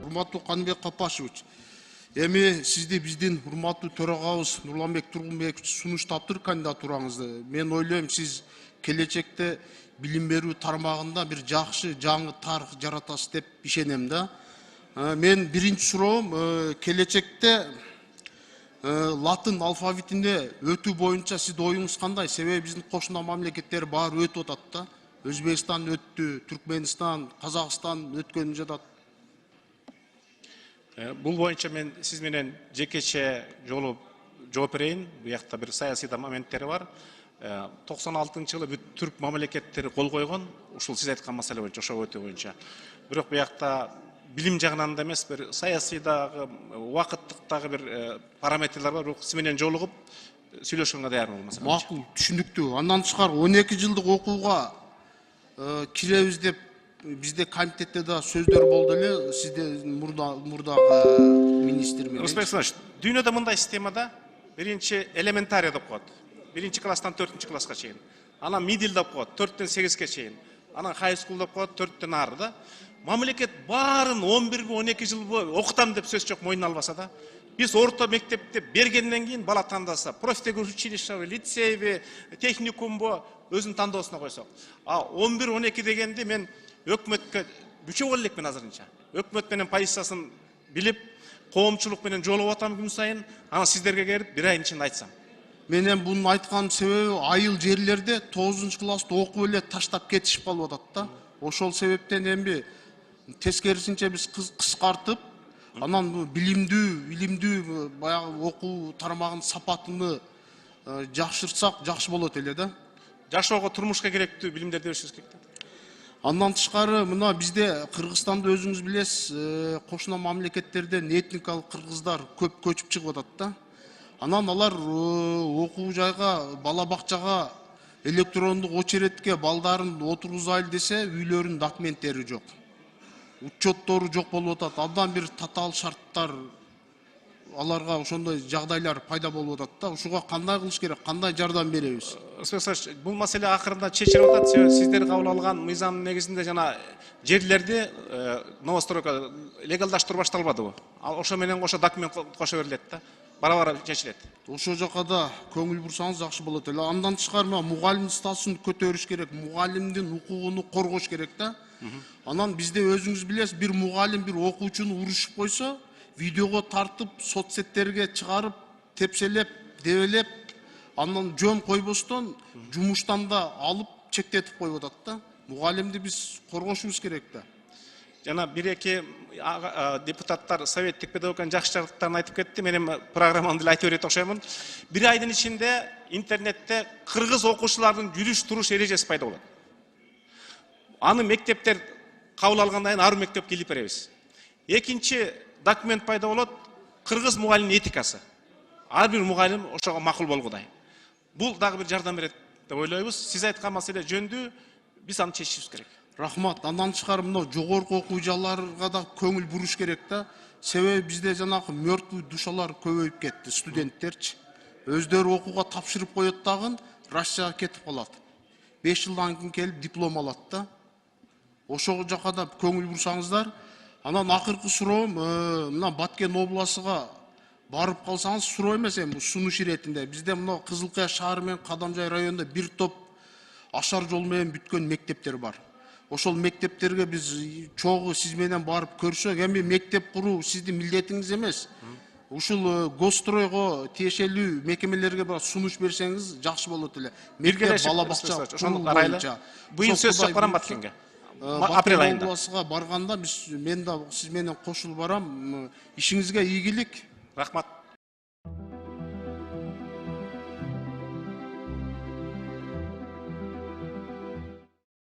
Урматтуу Каныбек Капашевич, эми сизди биздин урматтуу төрагабыз Нурланбек Тургунбекович сунуштаптыр кандидатураңызды. Мен ойлойм, сиз келечекте билим берүү тармагында бир жакшы жаңы тарых жаратасыз деп ишенем да. Мен биринчи суроом, келечекте латын алфавитинде өтүү боюнча сиздин оюңуз кандай? Себеби биздин кошуна мамлекеттер баары өтүп атат да. Өзбекстан өттү, Түркменстан, Казакстан өткөнү жатат. Бул боюнча мен сиз менен жекече жолу жооп берейин. Буякта бир саясий моменттери бар. 96-жылы бүт түрк мамлекеттери кол койгон, ушул сиз айткан маселе боюнча, ошо өтүү боюнча. Бирок буякта билим жагынан да эмес, бир саясийдагы, убакыттыктагы бир параметрлер бар. Бирок сиз менен жолугуп сүйлөшкөнгө даярмын бул маселе. Макул, түшүнүктүү. Андан тышкары 12 жылдык окууга киребиз деп бизде комитетте да сөздөр болду эле, сизде мурдагы министр менен. Рустам Александрович, дүйнөдө мындай системада биринчи элементарий деп коет. Биринчи класстан 4-чы класска чейин. Анан middle деп коет, 4-тен 8-ке чейин. Анан high school деп коет, 4-тен ары да. Мамлекет баарын 11-12 жыл бою окутам деп сөз жок, мойнуна албаса да. Биз орто мектепте бергенден кийин бала тандаса, профтех училищеби, лицейби, техникумбу өзүнүн тандоосуна койсок. А 11-12 дегенде мен өкмөткө бүчө боло элекмин азырынча. Өкмөт менен позициясын билип, коомчулук менен жолугуп атам күн сайын, анан сиздерге келип бир айдын ичинде айтсам. Менен буну айткан себеби айыл жерлерде 9-класста окуп эле таштап кетишип калып атат да. Ошол себептен эми тескерисинче биз кыскартып, анан билимдүү баягы окуу тармагынын сапатыны жакшыртсак жакшы болот эле да. Жашоого, турмушка керектүү билимдерди беришибиз керек. Андан тышкары мына бизде Кыргызстанда өзүңүз билесиз, кошуна мамлекеттерден этникалык кыргыздар көп көчүп чыгып атат да. Анан алар окуу жайга, бала бакчага, электрондук очередке балдарын отургузайлы десе, үйлөрүнүн документтери жок. Учеттору жок болуп атат. Абдан бир татаал шарттар аларга ошондой жагдайлар пайда болуп атат да. Ушуга кандай кылыш керек, кандай жардам беребиз? Бул маселе акырында чечилип атат. Сиздер кабыл алган мыйзамдын негизинде жана жерлерди новостройка легалдаштыруу башталбадыбы? Ошо менен кошо документ кошо берилет да. Бара-бара чечилет. Ошо жака да көңүл бурсаңыз жакшы болот эле. Андан тышкары мугалим статусун көтөрүш керек, мугалимдин укугуну коргош керек да. Анан бизде өзүңүз билесиз, бир мугалим бир окуучуну урушуп койсо, видеого тартып, соцсеттерге чыгарып, тепселеп, дебелеп, андан жөн койбостон жумуштан да алып чектетип коюп атат да. Мугалимди биз коргошубуз керек да. Жана бир-эки депутаттар советтик педагогиканын жакшы жактарын айтып кетти. Менин программамды айтып берет окшоймун. Бир айдын ичинде интернетте кыргыз окуучулардын жүрүш-туруш эрежеси пайда болот. Аны мектептер кабыл алгандан кийин ар мектепке илип беребиз. Экинчи документ пайда болот, кыргыз мугалимдин этикасы. Ар бир мугалим ошого макул болгудай. Бул дагы бир жардам берет деп ойлойбуз. Сиз айткан маселе жөндүү, биз аны чечишибиз керек. Рахмат. Андан тышкары мына жогорку окуу жайларга да көңүл буруш керек да. Себеби бизде жанагы мертвый душалар көбөйүп кетти, студенттерчи. Өздөрү окууга тапшырып коет дагы, Россияга кетип калат. 5 жылдан кийин келип диплом алат да. Ошол жака да көңүл бурсаңыздар. Анан акыркы суроом, мына Баткен областыга барып калсаңыз, суроо эмес эми сунуш иретинде. Бизде мына Кызылкая шаары менен Кадамжай районунда бир топ ашар жол менен бүткөн мектептер бар. Ошол мектептерге биз чогуу сиз менен барып көрсөк, эми мектеп куруу сиздин милдетиңиз эмес. Ушул госстройго тиешелүү мекемелерге бир сунуш берсеңиз жакшы болот эле. Мектеп, бала бакча ошону карайлы. Быйыл сөз чыккан Баткенге. Апрель айында. Областыга барганда мен да сиз менен кошулуп барам. Ишиңизге ийгилик. Рахмат.